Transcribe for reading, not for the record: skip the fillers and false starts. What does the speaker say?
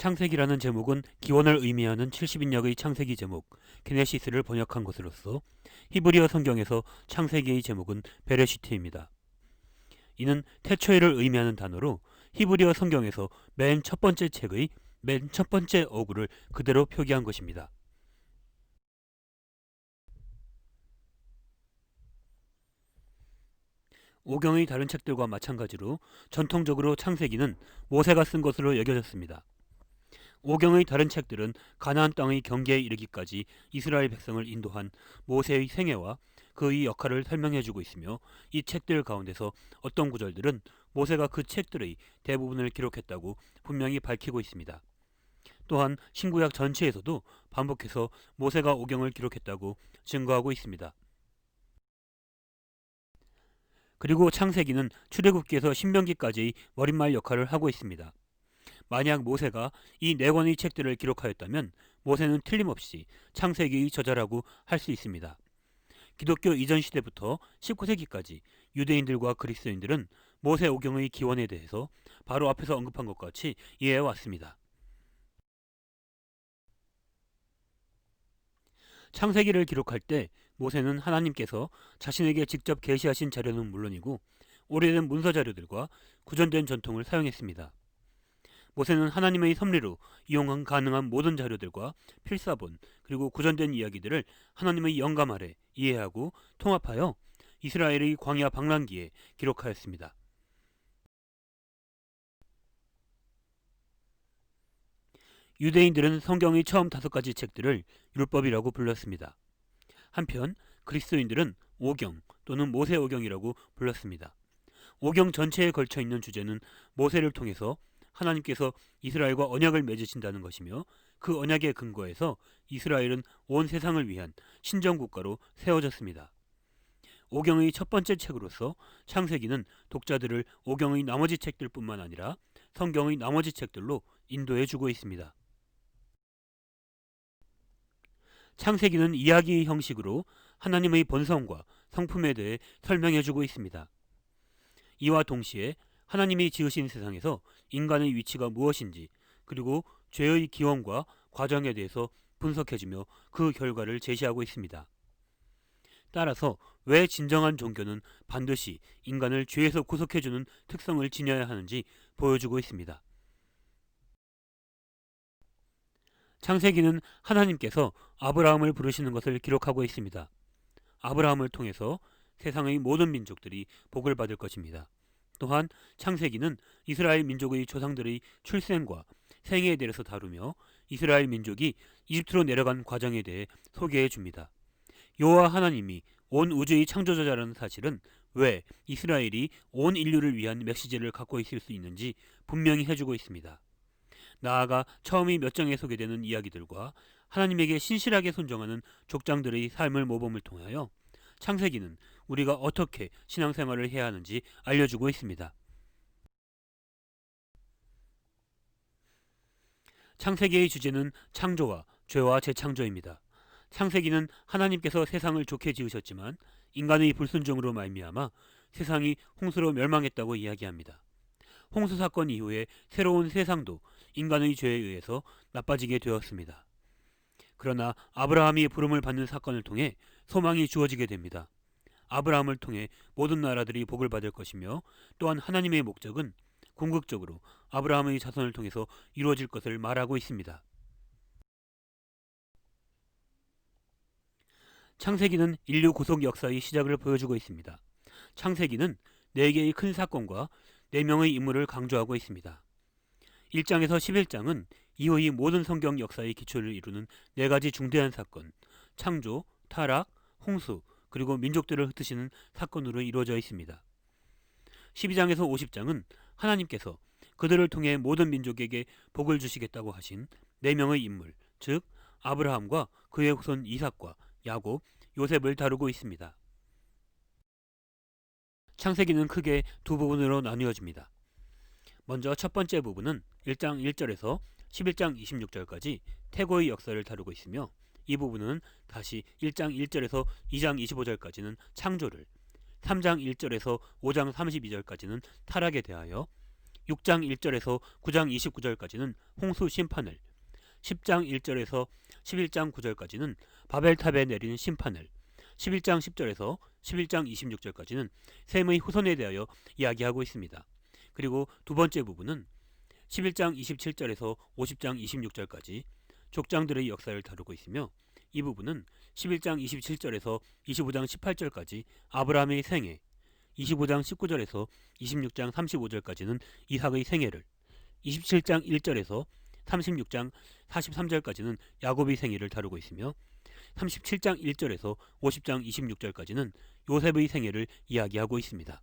창세기라는 제목은 기원을 의미하는 70인역의 창세기 제목 게네시스를 번역한 것으로서 히브리어 성경에서 창세기의 제목은 베레시트입니다. 이는 태초에를 의미하는 단어로 히브리어 성경에서 맨 첫 번째 책의 맨 첫 번째 어구를 그대로 표기한 것입니다. 오경의 다른 책들과 마찬가지로 전통적으로 창세기는 모세가 쓴 것으로 여겨졌습니다. 오경의 다른 책들은 가나안 땅의 경계에 이르기까지 이스라엘 백성을 인도한 모세의 생애와 그의 역할을 설명해주고 있으며, 이 책들 가운데서 어떤 구절들은 모세가 그 책들의 대부분을 기록했다고 분명히 밝히고 있습니다. 또한 신구약 전체에서도 반복해서 모세가 오경을 기록했다고 증거하고 있습니다. 그리고 창세기는 출애굽기에서 신명기까지의 머릿말 역할을 하고 있습니다. 만약 모세가 이 네 권의 책들을 기록하였다면 모세는 틀림없이 창세기의 저자라고 할 수 있습니다. 기독교 이전 시대부터 19세기까지 유대인들과 그리스도인들은 모세오경의 기원에 대해서 바로 앞에서 언급한 것 같이 이해해 왔습니다. 창세기를 기록할 때 모세는 하나님께서 자신에게 직접 계시하신 자료는 물론이고 오래된 문서 자료들과 구전된 전통을 사용했습니다. 모세는 하나님의 섭리로 이용 가능한 모든 자료들과 필사본 그리고 구전된 이야기들을 하나님의 영감 아래 이해하고 통합하여 이스라엘의 광야 방랑기에 기록하였습니다. 유대인들은 성경의 처음 5가지 책들을 율법이라고 불렀습니다. 한편 그리스도인들은 오경 또는 모세오경이라고 불렀습니다. 오경 전체에 걸쳐 있는 주제는 모세를 통해서 하나님께서 이스라엘과 언약을 맺으신다는 것이며, 그 언약의 근거에서 이스라엘은 온 세상을 위한 신정국가로 세워졌습니다. 오경의 첫 번째 책으로서 창세기는 독자들을 오경의 나머지 책들뿐만 아니라 성경의 나머지 책들로 인도해주고 있습니다. 창세기는 이야기의 형식으로 하나님의 본성과 성품에 대해 설명해주고 있습니다. 이와 동시에 하나님이 지으신 세상에서 인간의 위치가 무엇인지, 그리고 죄의 기원과 과정에 대해서 분석해주며 그 결과를 제시하고 있습니다. 따라서 왜 진정한 종교는 반드시 인간을 죄에서 구속해주는 특성을 지녀야 하는지 보여주고 있습니다. 창세기는 하나님께서 아브라함을 부르시는 것을 기록하고 있습니다. 아브라함을 통해서 세상의 모든 민족들이 복을 받을 것입니다. 또한 창세기는 이스라엘 민족의 조상들의 출생과 생애에 대해서 다루며 이스라엘 민족이 이집트로 내려간 과정에 대해 소개해 줍니다. 여호와 하나님이 온 우주의 창조자라는 사실은 왜 이스라엘이 온 인류를 위한 메시지를 갖고 있을 수 있는지 분명히 해주고 있습니다. 나아가 처음이 몇 장에 소개되는 이야기들과 하나님에게 신실하게 순종하는 족장들의 삶을 모범을 통하여 창세기는 우리가 어떻게 신앙생활을 해야 하는지 알려주고 있습니다. 창세기의 주제는 창조와 죄와 재창조입니다. 창세기는 하나님께서 세상을 좋게 지으셨지만 인간의 불순종으로 말미암아 세상이 홍수로 멸망했다고 이야기합니다. 홍수 사건 이후에 새로운 세상도 인간의 죄에 의해서 나빠지게 되었습니다. 그러나 아브라함이 부름을 받는 사건을 통해 소망이 주어지게 됩니다. 아브라함을 통해 모든 나라들이 복을 받을 것이며, 또한 하나님의 목적은 궁극적으로 아브라함의 자손을 통해서 이루어질 것을 말하고 있습니다. 창세기는 인류 구속 역사의 시작을 보여주고 있습니다. 창세기는 4개의 큰 사건과 4명의 인물을 강조하고 있습니다. 1장에서 11장은 이후의 모든 성경 역사의 기초를 이루는 4가지 중대한 사건, 창조, 타락, 홍수, 그리고 민족들을 흩으시는 사건으로 이루어져 있습니다. 12장에서 50장은 하나님께서 그들을 통해 모든 민족에게 복을 주시겠다고 하신 4명의 인물, 즉 아브라함과 그의 후손 이삭과 야곱, 요셉을 다루고 있습니다. 창세기는 크게 두 부분으로 나누어집니다. 먼저 첫 번째 부분은 1장 1절에서 11장 26절까지 태고의 역사를 다루고 있으며, 이 부분은 다시 1장 1절에서 2장 25절까지는 창조를, 3장 1절에서 5장 32절까지는 타락에 대하여, 6장 1절에서 9장 29절까지는 홍수 심판을, 10장 1절에서 11장 9절까지는 바벨탑에 내리는 심판을, 11장 10절에서 11장 26절까지는 셈의 후손에 대하여 이야기하고 있습니다. 그리고 두 번째 부분은 11장 27절에서 50장 26절까지 족장들의 역사를 다루고 있으며, 이 부분은 11장 27절에서 25장 18절까지 아브라함의 생애, 25장 19절에서 26장 35절까지는 이삭의 생애를, 27장 1절에서 36장 43절까지는 야곱의 생애를 다루고 있으며, 37장 1절에서 50장 26절까지는 요셉의 생애를 이야기하고 있습니다.